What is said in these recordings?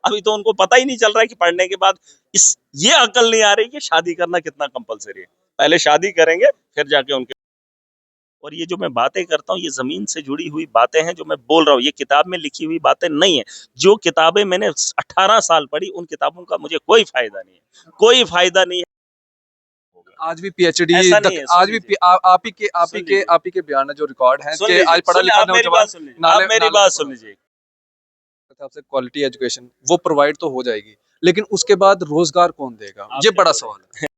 अभी तो उनको पता ही नहीं चल रहा है कि पढ़ने के बाद ये अकल नहीं आ रही कि शादी करना कितना कंपलसरी है। पहले शादी करेंगे फिर जाके उनके। और ये जो मैं बातें करता हूँ ये जमीन से जुड़ी हुई बातें हैं जो मैं बोल रहा हूँ, ये किताब में लिखी हुई बातें नहीं है। जो किताबें मैंने 18 साल पढ़ी उन किताबों का मुझे कोई फायदा नहीं है, कोई फायदा नहीं है। आज भी पीएचडी ऐसा नहीं है, आज भी आप ही के लीजिए, आप ही के बयान जो रिकॉर्ड हैं सुन कि लीजिए, आज पढ़ा लिखा आप मेरी नौजवान बात सुन लीजिए, नाले आप मेरी नाले में बात पड़ा सुन लीजिए। है। आपसे क्वालिटी एजुकेशन वो प्रोवाइड तो हो जाएगी, लेकिन उसके बाद रोजगार कौन देगा, आप ये क्या बड़ा बोल सवाल रहे हैं?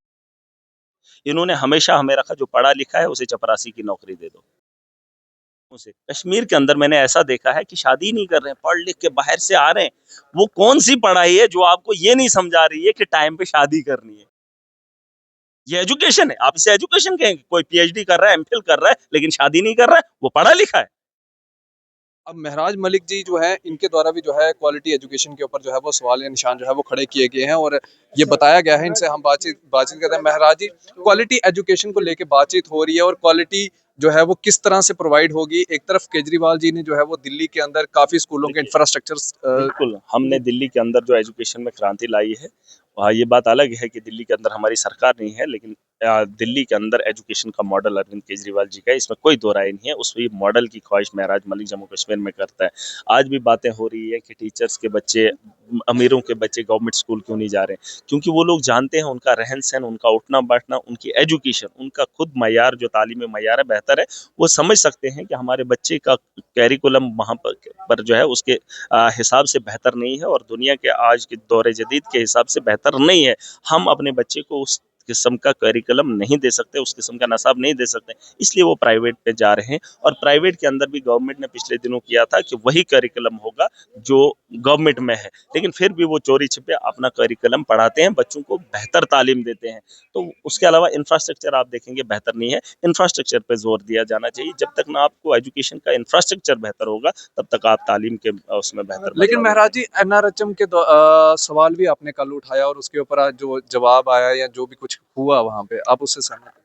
इन्होंने हमेशा हमें रखा जो पढ़ा लिखा है उसे चपरासी की नौकरी दे दो। उसे कश्मीर के अंदर मैंने ऐसा देखा है कि शादी नहीं कर रहे हैं, पढ़ लिख के बाहर से आ रहे हैं। वो कौन सी पढ़ाई है जो आपको ये नहीं समझा रही है कि टाइम पे शादी करनी है। ये एजुकेशन है, आप इसे एजुकेशन कहेंगे। कोई पीएचडी कर रहा है, एमफिल कर रहा है, लेकिन शादी नहीं कर रहा है, वो पढ़ा लिखा है। अब महराज मलिक जी जो है इनके द्वारा भी जो है क्वालिटी एजुकेशन के ऊपर जो है वो सवाल या निशान जो है वो खड़े किए गए हैं, और ये बताया गया है, इनसे हम बातचीत बातचीत करते हैं। महराज जी, क्वालिटी एजुकेशन को लेके बातचीत हो रही है और क्वालिटी जो है वो किस तरह से प्रोवाइड होगी। एक तरफ केजरीवाल जी ने जो है वो दिल्ली के अंदर काफी स्कूलों के देखिए, इंफ्रास्ट्रक्चर बिल्कुल हमने दिल्ली के अंदर जो एजुकेशन में क्रांति लाई है, वहाँ ये बात अलग है कि दिल्ली के अंदर हमारी सरकार नहीं है, लेकिन दिल्ली के अंदर एजुकेशन का मॉडल अरविंद केजरीवाल जी का है, इसमें कोई दो राय नहीं है। उस मॉडल की ख्वाहिश महराज मलिक जम्मू कश्मीर में करता है। आज भी बातें हो रही है कि टीचर्स के बच्चे, अमीरों के बच्चे गवर्नमेंट स्कूल क्यों नहीं जा रहे हैं, क्योंकि वो लोग जानते हैं उनका रहन सहन, उनका उठना बैठना, उनकी एजुकेशन, उनका खुद मयार जो तालीमी मयार है बेहतर है। वो समझ सकते हैं कि हमारे बच्चे का कैरिकुलम वहाँ पर जो है उसके हिसाब से बेहतर नहीं है और दुनिया के आज के दौरे जदीद के हिसाब से बेहतर नहीं है। हम अपने बच्चे को उस किस्म का करिकुलम नहीं दे सकते, उस किस्म का नसाब नहीं दे सकते, इसलिए वो प्राइवेट पे जा रहे हैं। और प्राइवेट के अंदर भी गवर्नमेंट ने पिछले दिनों किया था कि वही करिकुलम होगा जो गवर्नमेंट में है, लेकिन फिर भी वो चोरी छिपे अपना करिकुलम पढ़ाते हैं, बच्चों को बेहतर तालीम देते हैं। तो उसके अलावा इंफ्रास्ट्रक्चर आप देखेंगे बेहतर नहीं है। इंफ्रास्ट्रक्चर पे जोर दिया जाना चाहिए। जब तक ना आपको एजुकेशन का इंफ्रास्ट्रक्चर बेहतर होगा तब तक आप तालीम के उसमें बेहतर बन लेकिन पाएंगे। महराज जी, एनआरएचएम के सवाल भी आपने कल उठाया और उसके ऊपर आज जो जवाब आया या जो भी कुछ हुआ वहां पे, आप उससे सहमत हैं?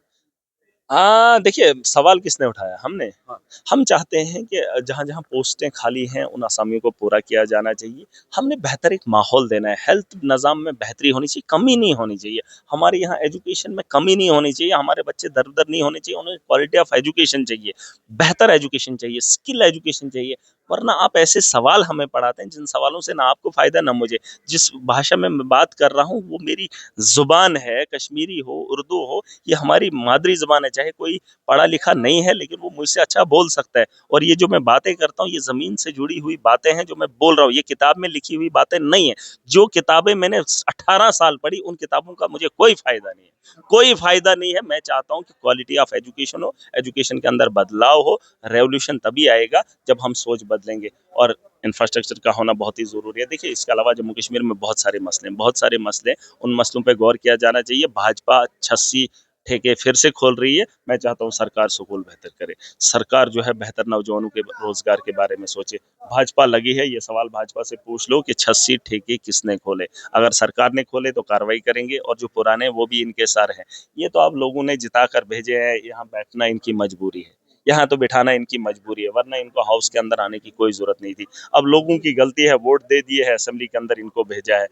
हाँ, देखिए सवाल किसने उठाया? हमने। हाँ। हम चाहते हैं कि जहाँ-जहाँ पोस्टें खाली हैं उन असामियों को पूरा किया जाना चाहिए। हमने बेहतर एक माहौल देना है, हेल्थ निज़ाम में बेहतरी होनी चाहिए, कमी नहीं होनी चाहिए। हमारे यहाँ एजुकेशन में कमी नहीं होनी चाहिए, हमारे बच्चे दर-दर नहीं होने चाहिए, उन्हें क्वालिटी ऑफ एजुकेशन चाहिए, बेहतर एजुकेशन चाहिए, स्किल एजुकेशन चाहिए। वरना आप ऐसे सवाल हमें पढ़ाते हैं जिन सवालों से ना आपको फ़ायदा ना मुझे। जिस भाषा में मैं बात कर रहा हूँ वो मेरी ज़ुबान है, कश्मीरी हो, उर्दू हो, ये हमारी मादरी ज़ुबान है। चाहे कोई पढ़ा लिखा नहीं है लेकिन वो मुझसे अच्छा बोल सकता है। और ये जो मैं बातें करता हूँ ये ज़मीन से जुड़ी हुई बातें हैं जो मैं बोल रहा हूँ, ये किताब में लिखी हुई बातें नहीं है। जो किताबें मैंने 18 साल पढ़ी उन किताबों का मुझे कोई फ़ायदा नहीं है, कोई फ़ायदा नहीं है। मैं चाहता हूँ कि क्वालिटी ऑफ एजुकेशन हो, एजुकेशन के अंदर बदलाव हो। रेवोल्यूशन तभी आएगा जब हम सोच बदलेंगे और इंफ्रास्ट्रक्चर का होना बहुत ही ज़रूरी है। देखिए इसके अलावा जम्मू कश्मीर में बहुत सारे मसले हैं, बहुत सारे मसले हैं, उन मसलों पे गौर किया जाना चाहिए। भाजपा 86 ठेके फिर से खोल रही है। मैं चाहता हूँ सरकार सुकूल बेहतर करे। सरकार जो है बेहतर नौजवानों के रोज़गार के बारे में सोचे। भाजपा लगी है, ये सवाल भाजपा से पूछ लो कि 86 ठेके किसने खोले? अगर सरकार ने खोले तो कार्रवाई करेंगे और जो पुराने वो भी इनके सर हैं। ये तो आप लोगों ने जिता कर भेजे हैं, यहाँ बैठना इनकी मजबूरी है। यहाँ तो बिठाना इनकी मजबूरी है, वरना इनको हाउस के अंदर आने की कोई ज़रूरत नहीं थी। अब लोगों की गलती है, वोट दे दिए है, असेंबली के अंदर इनको भेजा है।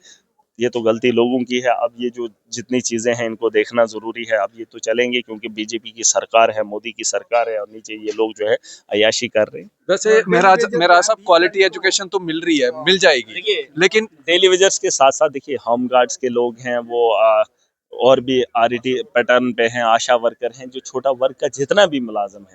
ये तो गलती लोगों की है। अब ये जो जितनी चीज़ें हैं इनको देखना ज़रूरी है। अब ये तो चलेंगे क्योंकि बीजेपी की सरकार है, मोदी की सरकार है और नीचे ये लोग जो है अय्याशी कर रहे हैं। वैसे मेरा सब क्वालिटी एजुकेशन तो मिल रही है, मिल जाएगी, देखिए लेकिन डेली वेजर्स के साथ-साथ देखिए होम गार्ड्स के लोग हैं वो और भी आरईटी पैटर्न पे हैं, आशा वर्कर हैं, जो छोटा वर्ग का जितना भी मुलाज़िम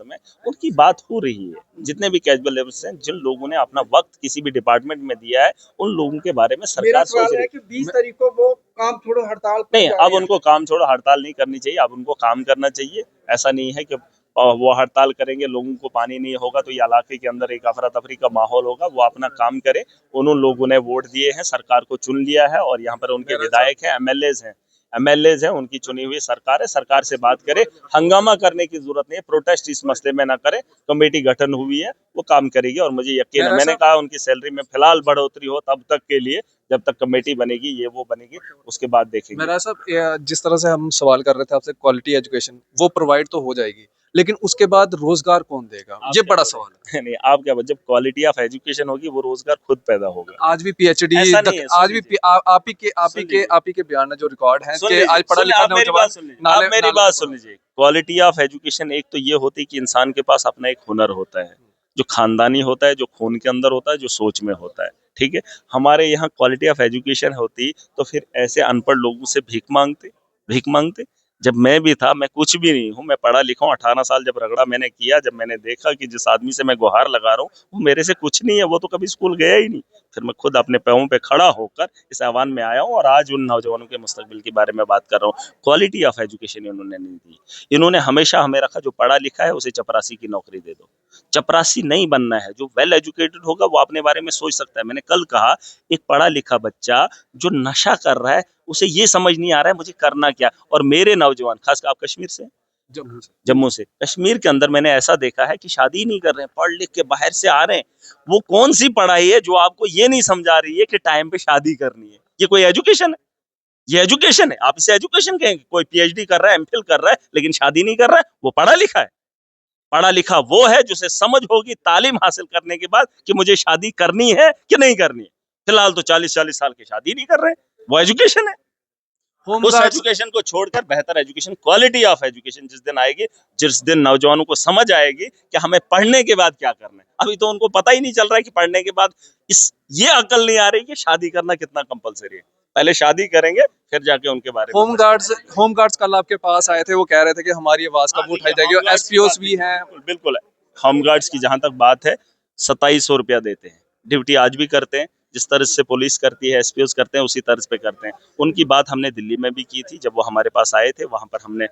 है, उनकी बात हो रही है। जितने भी कैजुअल लेबर्स हैं, जिन लोगों ने अपना वक़्त किसी भी डिपार्टमेंट में दिया है, उन लोगों के बारे में सरकार सोच रही है कि 20 तारीख को वो काम छोड़ो हड़ताल पर नहीं, जा अब रहे हैं। उनको काम छोड़ो हड़ताल नहीं करनी चाहिए, अब उनको काम करना चाहिए। ऐसा नहीं है कि वो हड़ताल करेंगे, लोगों को पानी नहीं होगा तो ये इलाके के अंदर एक अफरा-तफरी का माहौल होगा, वो अपना काम करें। उन लोगों ने वोट दिए हैं, सरकार को चुन लिया है और यहाँ पर उनके विधायक हैं, एमएलएज़ हैं, उनकी चुनी हुई सरकार है, सरकार से बात करें। हंगामा करने की ज़रूरत नहीं है, प्रोटेस्ट इस मसले में ना करें। कमेटी गठन हुई है, वो काम करेगी और मुझे यकीन है, मैंने कहा उनकी सैलरी में फिलहाल बढ़ोतरी हो तब तक के लिए, जब तक कमेटी बनेगी, ये वो बनेगी, उसके बाद देखेंगे। मेरा सब जिस तरह से हम सवाल कर रहे थे आपसे, क्वालिटी एजुकेशन वो प्रोवाइड तो हो जाएगी, लेकिन उसके बाद रोजगार कौन देगा, आप ये क्या बड़ा बोल सवाल है। रहे हैं? नहीं, आप क्या बोल, जब क्वालिटी ऑफ एजुकेशन होगी वो रोजगार खुद पैदा होगा। आज भी पीएचडी ऐसा नहीं है, सुन आज भी लीजिए, आप ही के सुन लीजिए, बयान है जो रिकॉर्ड है सुन कि लीजिए, आज पढ़ा लिखा आप मेरी नौजवान बात सुन लीजिए, नाले आप मेरी नाले में बात पड़ा सुन है। लीजिए। क्वालिटी ऑफ एजुकेशन एक तो ये होती है कि इंसान के पास अपना एक हुनर होता है, जो खानदानी होता है, जो खून के अंदर होता है, जो सोच में होता है, ठीक है? हमारे यहाँ क्वालिटी ऑफ एजुकेशन होती तो फिर ऐसे अनपढ़ लोगों से भीख मांगते। जब मैं भी था, मैं कुछ भी नहीं हूँ, मैं पढ़ा लिखा हूँ, 18 साल जब रगड़ा मैंने किया, जब मैंने देखा कि जिस आदमी से मैं गुहार लगा रहा हूँ, वो मेरे से कुछ नहीं है, वो तो कभी स्कूल गया ही नहीं। फिर मैं खुद अपने पैरों पे खड़ा होकर इस आह्वान में आया हूँ और आज उन नौजवानों के मुस्तकबिल के बारे में बात कर रहा हूँ। क्वालिटी ऑफ एजुकेशन इन्होंने नहीं दी। इन्होंने हमेशा हमें रखा जो पढ़ा लिखा है उसे चपरासी की नौकरी दे दो। चपरासी नहीं बनना है, जो वेल एजुकेटेड होगा वो अपने बारे में सोच सकता है। मैंने कल कहा, एक पढ़ा लिखा बच्चा जो नशा कर रहा है, उसे ये समझ नहीं आ रहा है मुझे करना क्या। और मेरे नौजवान, खासकर आप कश्मीर से, जम्मू से, कश्मीर के अंदर मैंने ऐसा देखा है कि शादी ही नहीं कर रहे हैं, पढ़ लिख के बाहर से आ रहे हैं। वो कौन सी पढ़ाई है जो आपको ये नहीं समझा रही है कि टाइम पे शादी करनी है? ये कोई एजुकेशन है? ये एजुकेशन है? आप इसे एजुकेशन कहेंगे? कोई पीएचडी कर रहा है, एमफिल कर रहा है, लेकिन शादी नहीं कर रहा है, वो पढ़ा लिखा है? पढ़ा लिखा वो है जिसे समझ होगी तालीम हासिल करने के बाद कि मुझे शादी करनी है कि नहीं करनी है। फिलहाल तो 40-40 साल की शादी नहीं कर रहे हैं, वो एजुकेशन है? उस होमगार्ड्स एजुकेशन को छोड़कर बेहतर एजुकेशन, क्वालिटी ऑफ एजुकेशन जिस दिन आएगी, जिस दिन नौजवानों को समझ आएगी कि हमें पढ़ने के बाद क्या करना है। अभी तो उनको पता ही नहीं चल रहा है कि पढ़ने के बाद इस ये अकल नहीं आ रही कि शादी करना कितना कंपलसरी है। पहले शादी करेंगे फिर जाके उनके बारे में होमगार्ड्स कल आपके पास आए थे, वो कह रहे थे कि हमारी आवाज कब उठाई जाएगी, और एसपीओस भी हैं। बिल्कुल बिल्कुल है। होमगार्ड्स की जहां तक बात है, 2700 रुपया देते हैं, ड्यूटी आज भी करते हैं। जिस तरह से पुलिस करती है, एसपीओस करते हैं, उसी तर्ज पे करते हैं। उनकी बात हमने दिल्ली में भी की थी, जब वो हमारे पास आए थे। वहां पर हमने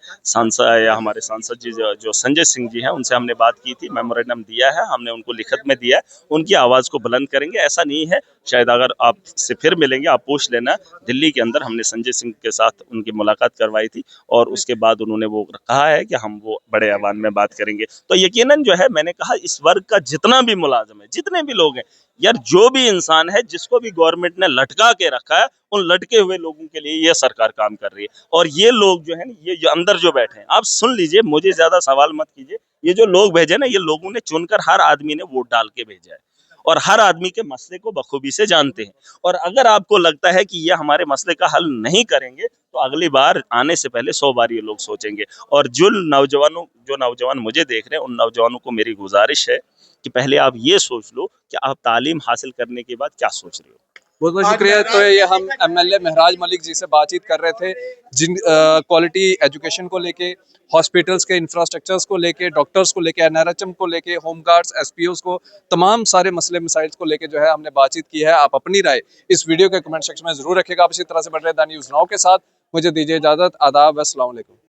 हमारे सांसद जी जो संजय सिंह जी हैं, उनसे हमने बात की थी, मेमोरेंडम दिया है, हमने उनको लिखित में दिया है। उनकी आवाज को बुलंद करेंगे। ऐसा नहीं है, शायद अगर आपसे फिर मिलेंगे, आप पूछ लेना, दिल्ली के अंदर हमने संजय सिंह के साथ उनकी मुलाकात करवाई थी और उसके बाद उन्होंने वो कहा है कि हम वो बड़े ऐवान में बात करेंगे। तो यकीनन जो है, मैंने कहा, इस वर्ग का जितना भी मुलाजिम है, जितने भी लोग हैं यार, जो भी इंसान है, जिसको भी गवर्नमेंट ने लटका के रखा है, उन लटके हुए लोगों के लिए ये सरकार काम कर रही है। और ये लोग जो है ना, ये जो अंदर जो बैठे हैं, आप सुन लीजिए, मुझे ज्यादा सवाल मत कीजिए। ये जो लोग भेजे ना, ये लोगों ने चुनकर, हर आदमी ने वोट डाल के भेजा है और हर आदमी के मसले को बखूबी से जानते हैं। और अगर आपको लगता है कि ये हमारे मसले का हल नहीं करेंगे, तो अगली बार आने से पहले 100 बार ये लोग सोचेंगे। और जो नौजवान मुझे देख रहे हैं, उन नौजवानों को मेरी गुजारिश है कि पहले आप ये सोच लो कि आप तालीम हासिल करने के बाद क्या सोच रहे हो। बहुत बहुत शुक्रिया। तो ये हम एमएलए महराज मलिक जी से बातचीत कर रहे थे, जिन क्वालिटी एजुकेशन को लेके, हॉस्पिटल्स के इंफ्रास्ट्रक्चर्स को लेके, डॉक्टर्स को लेके, एनआरएचएम को लेके, होमगार्ड्स, एसपीओस को, तमाम सारे मसले मसाइल्स को लेके जो है हमने बातचीत की है। आप अपनी राय इस वीडियो के कमेंट सेक्शन में जरूर रखेगा। आप इसी तरह से बढ़ रहे द न्यूज़ नाउ के साथ। मुझे दीजिए इजाजत। आदाब, अस्सलाम वालेकुम।